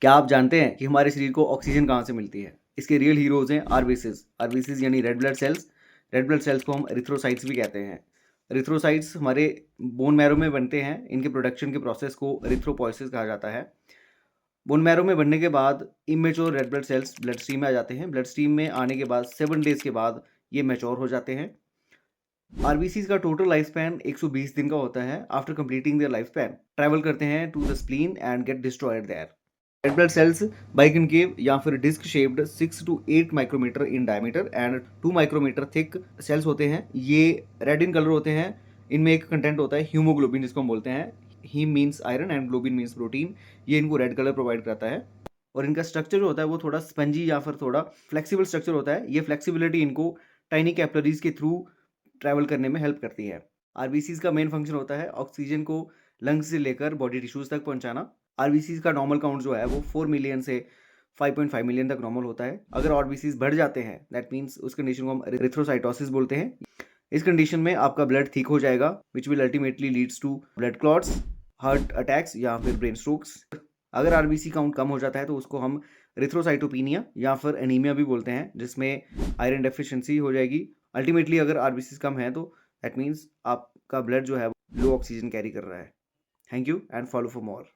क्या आप जानते हैं कि हमारे शरीर को ऑक्सीजन कहाँ से मिलती है? इसके रियल हीरोज़ हैं आरबीसीज़। आरबीसीज़ यानी red blood sales. Red blood sales को हम एरिथ्रोसाइट्स भी कहते हैं। एरिथ्रोसाइट्स हमारे बोन मैरो में बनते हैं। इनके प्रोडक्शन के प्रोसेस को एरिथ्रोपोइसिस कहा जाता है। बोन मैरो में बनने के बाद immature red blood cells blood stream में आ जाते हैं। ब्लड स्ट्रीम में आने के बाद 7 डेज़ के बाद ये मैच्योर हो जाते हैं। आरबीसीज़ का टोटल लाइफ स्पैन 120 दिन का होता है। After completing their life span travel करते हैं to the spleen and get destroyed there. Red blood cells biconcave या फिर disc shaped 6 to 8 micrometer in diameter and 2 micrometer thick cells होते हैं। ये रेड इन कलर होते हैं। इनमें एक कंटेंट होता है हीमोग्लोबिन, जिसको हम बोलते हैं। Heme means iron and globin means protein. ये इनको रेड कलर प्रोवाइड करता है। और इनका स्ट्रक्चर जो होता है वो थोड़ा स्पंजी या फिर थोड़ा फ्लेक्सिबल स्ट्रक्चर होता है। ये फ्लेक्सिबिलिटी इनको टाइनी कैपिलरीज के थ्रू ट्रैवल करने में हेल्प करती है। आरबीसीज का मेन फंक्शन होता है ऑक्सीजन को लंग्स से लेकर बॉडी टिश्यूज तक पहुंचाना। आरबीसीज का नॉर्मल काउंट जो है वो 4 मिलियन से 5.5 मिलियन तक नॉर्मल होता है। अगर आरबीसीज बढ़ जाते हैं दैट मीन्स उस कंडीशन को हम एरिथ्रोसाइटोसिस बोलते हैं। इस कंडीशन में आपका ब्लड थिक हो जाएगा which will ultimately leads to blood clots, heart attacks या फिर ब्रेन स्ट्रोक्स। अगर आरबीसी काउंट कम हो जाता है तो उसको हम एरिथ्रोसाइटोपिनिया या फिर एनीमिया भी बोलते हैं, जिसमें आयरन डेफिशिएंसी हो जाएगी। अल्टीमेटली अगर आरबीसी कम है तो दैट मीन्स आपका ब्लड जो है लो ऑक्सीजन कैरी कर रहा है। Thank you and follow for more.